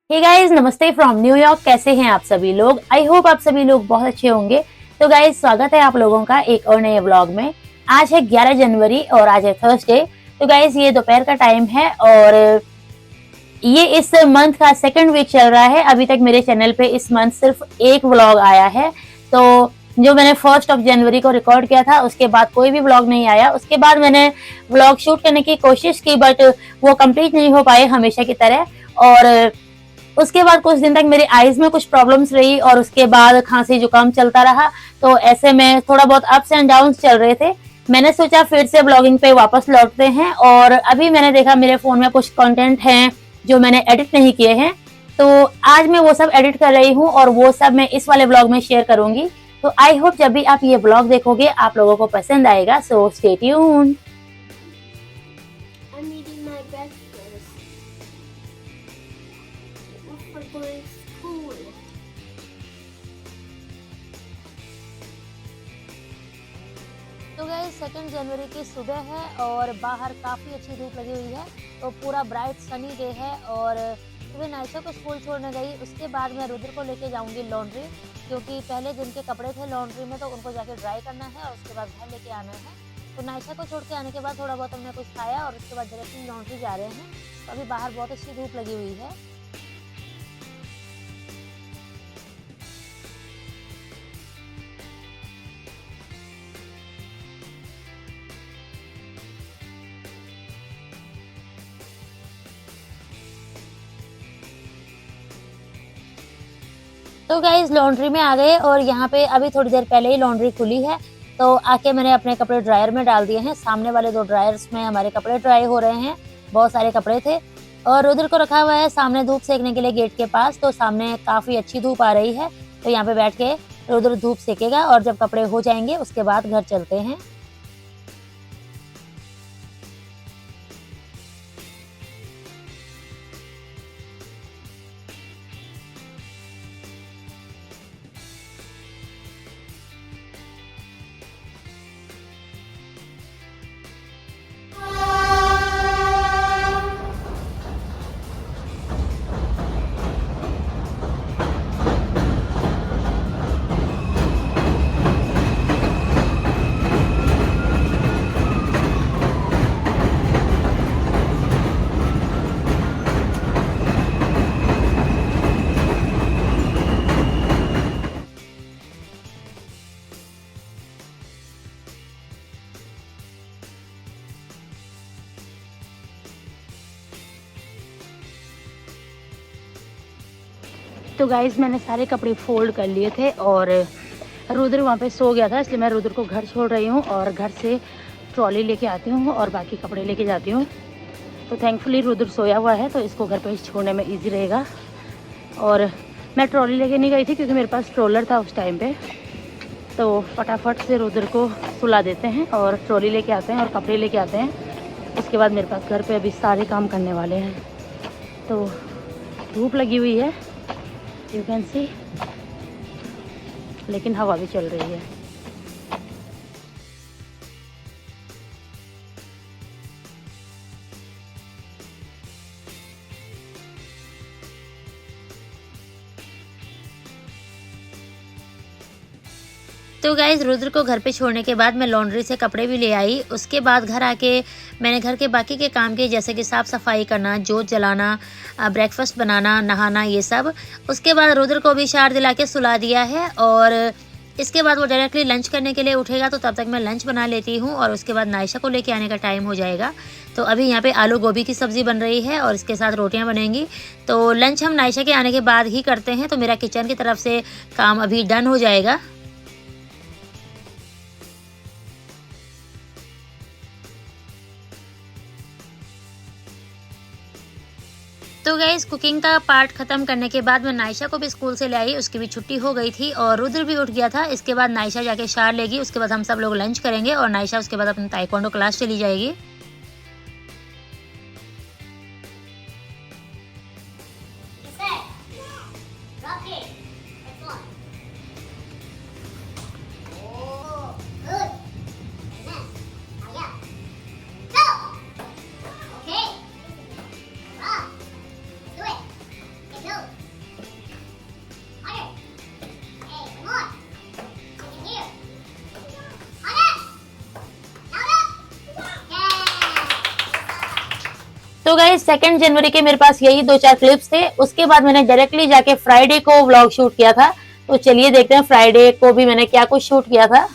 Hey guys, नमस्ते from New York. कैसे हैं आप सभी लोग? आई होप आप सभी लोग बहुत अच्छे होंगे। तो गाइस, स्वागत है आप लोगों का एक और नए व्लॉग में। आज है 11 जनवरी और आज है थर्सडे। तो गाइस, ये दोपहर का टाइम है और ये इस मंथ का सेकंड वीक चल रहा है। अभी तक मेरे चैनल पे इस मंथ सिर्फ एक व्लॉग आया है। तो जो मैंने 1 जनवरी को रिकॉर्ड किया था उसके बाद कोई भी व्लॉग नहीं आया। उसके बाद मैंने व्लॉग शूट करने की कोशिश की बट वो कंप्लीट नहीं हो पाए हमेशा की तरह। और उसके बाद कुछ दिन तक मेरे आईज में कुछ प्रॉब्लम्स रही और उसके बाद खांसी जुकाम चलता रहा। तो ऐसे में थोड़ा बहुत अप्स एंड डाउन्स चल रहे थे। मैंने सोचा फिर से ब्लॉगिंग पे वापस लौटते हैं और अभी मैंने देखा मेरे फोन में कुछ कंटेंट हैं जो मैंने एडिट नहीं किए हैं। तो आज मैं वो सब एडिट कर रही हूँ और वो सब मैं इस वाले ब्लॉग में शेयर करूंगी। तो आई होप जब भी आप ये ब्लॉग देखोगे आप लोगों को पसंद आएगा। So stay tuned. I'm eating my breakfast before going to school. तो गाइस, 2 जनवरी की सुबह है और बाहर काफ़ी अच्छी धूप लगी हुई है। तो पूरा ब्राइट सनी डे है और सुबह नायशा को स्कूल छोड़ने गई। उसके बाद मैं रुद्र को लेके जाऊंगी लॉन्ड्री, क्योंकि पहले दिन के कपड़े थे लॉन्ड्री में तो उनको जाके ड्राई करना है और उसके बाद घर लेके आना है। तो नायशा को छोड़ के आने के बाद थोड़ा बहुत हमने कुछ खाया और उसके बाद डायरेक्टली लॉन्ड्री जा रहे हैं। तो अभी बाहर बहुत अच्छी धूप लगी हुई है। तो गाइस, लॉन्ड्री में आ गए और यहाँ पे अभी थोड़ी देर पहले ही लॉन्ड्री खुली है। तो आके मैंने अपने कपड़े ड्रायर में डाल दिए हैं। सामने वाले 2 ड्रायर्स में हमारे कपड़े ड्राई हो रहे हैं। बहुत सारे कपड़े थे और रुद्र को रखा हुआ है सामने धूप सेकने के लिए गेट के पास। तो सामने काफ़ी अच्छी धूप आ रही है तो यहाँ पे बैठ के रुद्र धूप सेकेगा और जब कपड़े हो जाएंगे उसके बाद घर चलते हैं। तो गाइज, मैंने सारे कपड़े फोल्ड कर लिए थे और रुद्र वहाँ पे सो गया था, इसलिए मैं रुद्र को घर छोड़ रही हूँ और घर से ट्रॉली लेके आती हूँ और बाकी कपड़े लेके जाती हूँ। तो थैंकफुली रुद्र सोया हुआ है तो इसको घर पे छोड़ने में इजी रहेगा। और मैं ट्रॉली लेके नहीं गई थी क्योंकि मेरे पास ट्रोलर था उस टाइम पे। तो फटाफट से रुद्र को सुला देते हैं और ट्रॉली लेके आते हैं और कपड़े लेके आते हैं। उसके बाद मेरे पास घर पे अभी सारे काम करने वाले हैं। तो धूप लगी हुई है, यू कैन सी, लेकिन हवा भी चल रही है। तो गाइज, रुद्र को घर पे छोड़ने के बाद मैं लॉन्ड्री से कपड़े भी ले आई। उसके बाद घर आके मैंने घर के बाकी के काम किए, जैसे कि साफ़ सफाई करना, जोत जलाना, ब्रेकफास्ट बनाना, नहाना, ये सब। उसके बाद रुद्र को भी शार दिला के सुला दिया है और इसके बाद वो डायरेक्टली लंच करने के लिए उठेगा। तो तब तक मैं लंच बना लेती हूँ और उसके बाद नायशा को लेके आने का टाइम हो जाएगा। तो अभी यहाँ पे आलू गोभी की सब्ज़ी बन रही है और इसके साथ रोटियाँ बनेंगी। तो लंच हम नायशा के आने के बाद ही करते हैं। तो मेरा किचन की तरफ से काम अभी डन हो जाएगा। तो गाइस, कुकिंग का पार्ट खत्म करने के बाद मैं नायशा को भी स्कूल से ले आई। उसकी भी छुट्टी हो गई थी और रुद्र भी उठ गया था। इसके बाद नायशा जाके शार लेगी। उसके बाद हम सब लोग लंच करेंगे और नायशा उसके बाद अपनी ताइक्वांडो क्लास चली जाएगी। तो गाइस 2 जनवरी के मेरे पास यही 2-4 क्लिप्स थे। उसके बाद मैंने डायरेक्टली जाके फ्राइडे को व्लॉग शूट किया था। तो चलिए देखते हैं फ्राइडे को भी मैंने क्या कुछ शूट किया था।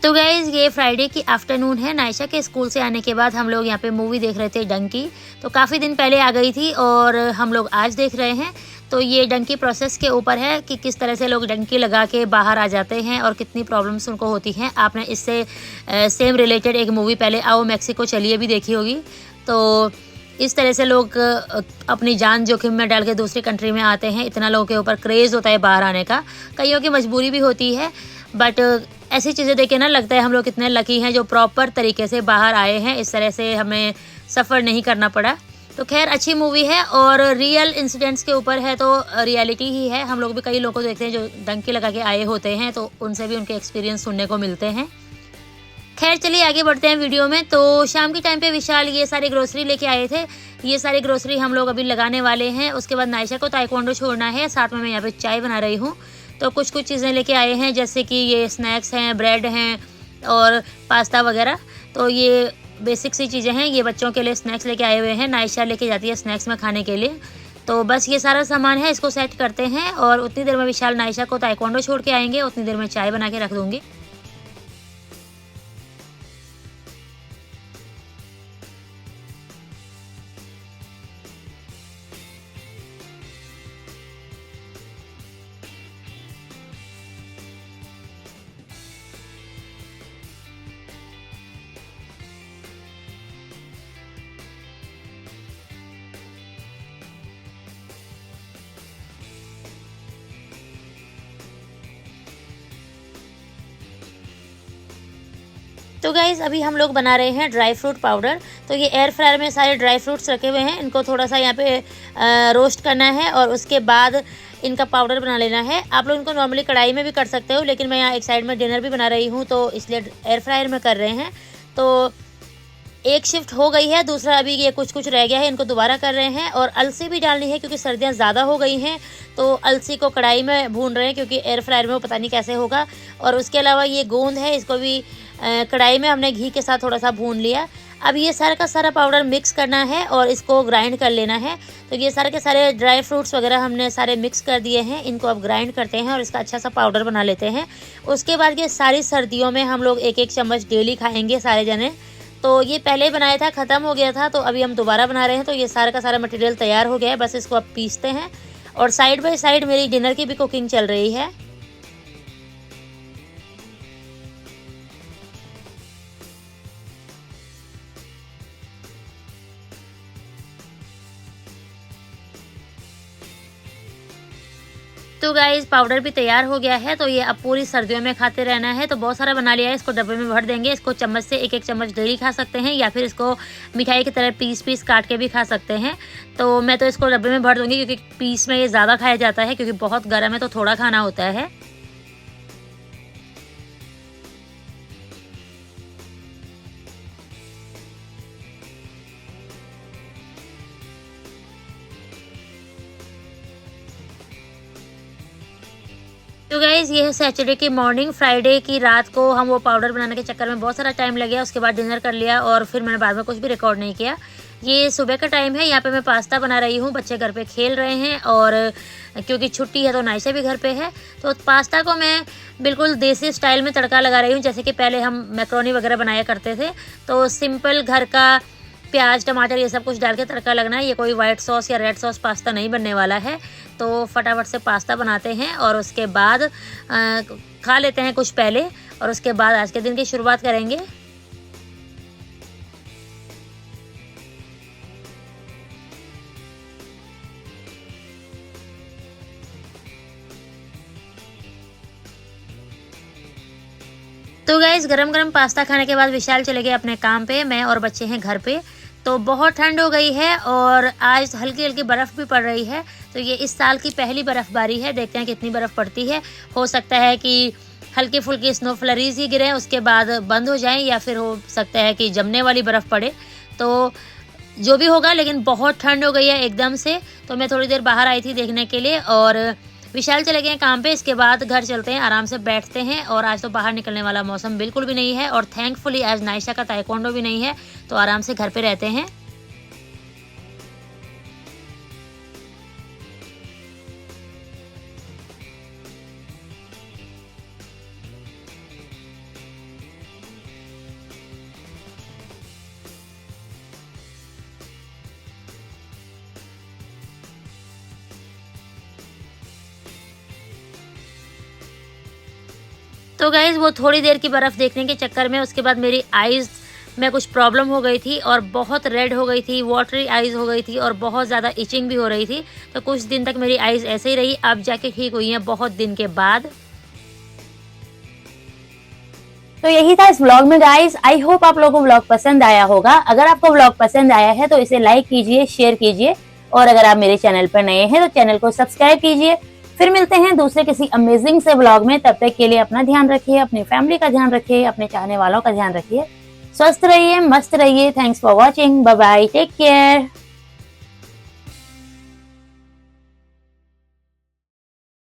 तो गाइज ये फ्राइडे की आफ्टरनून है। नायशा के स्कूल से आने के बाद हम लोग यहाँ पे मूवी देख रहे थे डंकी। तो काफ़ी दिन पहले आ गई थी और हम लोग आज देख रहे हैं। तो ये डंकी प्रोसेस के ऊपर है कि किस तरह से लोग डंकी लगा के बाहर आ जाते हैं और कितनी प्रॉब्लम्स उनको होती हैं। आपने इससे सेम रिलेटेड एक मूवी पहले आओ मेक्सिको चलिए भी देखी होगी। तो इस तरह से लोग अपनी जान जोखिम में डाल के दूसरी कंट्री में आते हैं। इतना लोगों के ऊपर क्रेज़ होता है बाहर आने का। कईयों की मजबूरी भी होती है, बट ऐसी चीज़ें देख के ना लगता है हम लोग कितने लकी हैं जो प्रॉपर तरीके से बाहर आए हैं। इस तरह से हमें सफ़र नहीं करना पड़ा। तो खैर अच्छी मूवी है और रियल इंसिडेंट्स के ऊपर है, तो रियलिटी ही है। हम लोग भी कई लोगों को देखते हैं जो डंकी लगा के आए होते हैं, तो उनसे भी उनके एक्सपीरियंस सुनने को मिलते हैं। खैर चलिए आगे बढ़ते हैं वीडियो में। तो शाम के टाइम पे विशाल ये सारी ग्रोसरी लेके आए थे। ये सारी ग्रोसरी हम लोग अभी लगाने वाले हैं। उसके बाद नायशा को ताइक्वांडो छोड़ना है, साथ में मैं यहाँ पे चाय बना रही हूँ। तो कुछ चीज़ें लेके आए हैं, जैसे कि ये स्नैक्स हैं, ब्रेड हैं और पास्ता वगैरह। तो ये बेसिक सी चीज़ें हैं। ये बच्चों के लिए स्नैक्स लेके आए हुए हैं। नायशा लेके जाती है स्नैक्स में खाने के लिए। तो बस ये सारा सामान है, इसको सेट करते हैं और उतनी देर में विशाल नायशा को ताइक्वांडो छोड़ के आएंगे। उतनी देर में चाय बना के रख दूँगी। तो गाइज़ अभी हम लोग बना रहे हैं ड्राई फ्रूट पाउडर। तो ये एयर फ्रायर में सारे ड्राई फ्रूट्स रखे हुए हैं। इनको थोड़ा सा यहाँ पे रोस्ट करना है और उसके बाद इनका पाउडर बना लेना है। आप लोग इनको नॉर्मली कढ़ाई में भी कर सकते हो, लेकिन मैं यहाँ एक साइड में डिनर भी बना रही हूँ, तो इसलिए एयर फ्रायर में कर रहे हैं। तो एक शिफ्ट हो गई है, दूसरा अभी ये कुछ रह गया है, इनको दोबारा कर रहे हैं। और अलसी भी डालनी है क्योंकि सर्दियाँ ज़्यादा हो गई हैं, तो अलसी को कढ़ाई में भून रहे हैं क्योंकि एयर फ्रायर में वो पता नहीं कैसे होगा। और उसके अलावा ये गोंद है, इसको भी कढ़ाई में हमने घी के साथ थोड़ा सा भून लिया। अब ये सारा का सारा पाउडर मिक्स करना है और इसको ग्राइंड कर लेना है। तो ये सारे के सारे ड्राई फ्रूट्स वगैरह हमने सारे मिक्स कर दिए हैं। इनको अब ग्राइंड करते हैं और इसका अच्छा सा पाउडर बना लेते हैं। उसके बाद ये सारी सर्दियों में हम लोग 1-1 चम्मच डेली खाएंगे सारे जने। तो ये पहले ही बनाया था, ख़त्म हो गया था, तो अभी हम दोबारा बना रहे हैं। तो ये सारा का सारा मटेरियल तैयार हो गया है, बस इसको अब पीसते हैं। और साइड बाय साइड मेरी डिनर की भी कुकिंग चल रही है। तो गाइस पाउडर भी तैयार हो गया है। तो ये अब पूरी सर्दियों में खाते रहना है। तो बहुत सारा बना लिया है, इसको डब्बे में भर देंगे। इसको चम्मच से 1-1 चम्मच डेली खा सकते हैं या फिर इसको मिठाई की तरह पीस काट के भी खा सकते हैं। तो मैं तो इसको डब्बे में भर दूंगी क्योंकि पीस में ये ज़्यादा खाया जाता है, क्योंकि बहुत गर्म है तो थोड़ा खाना होता है। तो गाइज़ ये है सैटरडे की मॉर्निंग। फ्राइडे की रात को हम वो पाउडर बनाने के चक्कर में बहुत सारा टाइम लग गया। उसके बाद डिनर कर लिया और फिर मैंने बाद में कुछ भी रिकॉर्ड नहीं किया। ये सुबह का टाइम है, यहाँ पे मैं पास्ता बना रही हूँ। बच्चे घर पे खेल रहे हैं और क्योंकि छुट्टी है तो नायशा भी घर पे है। तो पास्ता को मैं बिल्कुल देसी स्टाइल में तड़का लगा रही हूँ, जैसे कि पहले हम मैक्रोनी वगैरह बनाया करते थे। तो सिंपल घर का प्याज टमाटर ये सब कुछ डाल के तड़का लगना है। ये कोई वाइट सॉस या रेड सॉस पास्ता नहीं बनने वाला है। तो फटाफट से पास्ता बनाते हैं और उसके बाद खा लेते हैं कुछ पहले, और उसके बाद आज के दिन की शुरुआत करेंगे। तो गाइस गरम गरम पास्ता खाने के बाद विशाल चले गए अपने काम पे, मैं और बच्चे हैं घर पे। तो बहुत ठंड हो गई है और आज हल्की हल्की बर्फ़ भी पड़ रही है। तो ये इस साल की पहली बर्फ़बारी है, देखते हैं कितनी बर्फ़ पड़ती है। हो सकता है कि हल्की फुल्की स्नो फ्लरीज ही गिरे, उसके बाद बंद हो जाएं, या फिर हो सकता है कि जमने वाली बर्फ़ पड़े। तो जो भी होगा, लेकिन बहुत ठंड हो गई है एकदम से। तो मैं थोड़ी देर बाहर आई थी देखने के लिए, और विशाल चले गए हैं काम पे, इसके बाद घर चलते हैं, आराम से बैठते हैं। और आज तो बाहर निकलने वाला मौसम बिल्कुल भी नहीं है और थैंकफुली आज नाइशा का ताइक्वांडो भी नहीं है, तो आराम से घर पे रहते हैं। तो गाइज वो थोड़ी देर की बर्फ़ देखने के चक्कर में उसके बाद मेरी आइज़ में कुछ प्रॉब्लम हो गई थी और बहुत रेड हो गई थी, वाटरी आइज़ हो गई थी और बहुत ज़्यादा इचिंग भी हो रही थी। तो कुछ दिन तक मेरी आइज़ ऐसे ही रही, अब जाके ठीक हुई हैं बहुत दिन के बाद। तो यही था इस व्लॉग में गाइस। आई होप आप लोगों को व्लॉग पसंद आया होगा। अगर आपको व्लॉग पसंद आया है तो इसे लाइक कीजिए, शेयर कीजिए और अगर आप मेरे चैनल पर नए हैं तो चैनल को सब्सक्राइब कीजिए। फिर मिलते हैं दूसरे किसी अमेजिंग से व्लॉग में। तब तक के लिए अपना ध्यान रखिए, अपनी फैमिली का ध्यान रखिए, अपने चाहने वालों का ध्यान रखिए। स्वस्थ रहिए, मस्त रहिए। Thanks for watching. Bye bye, take care.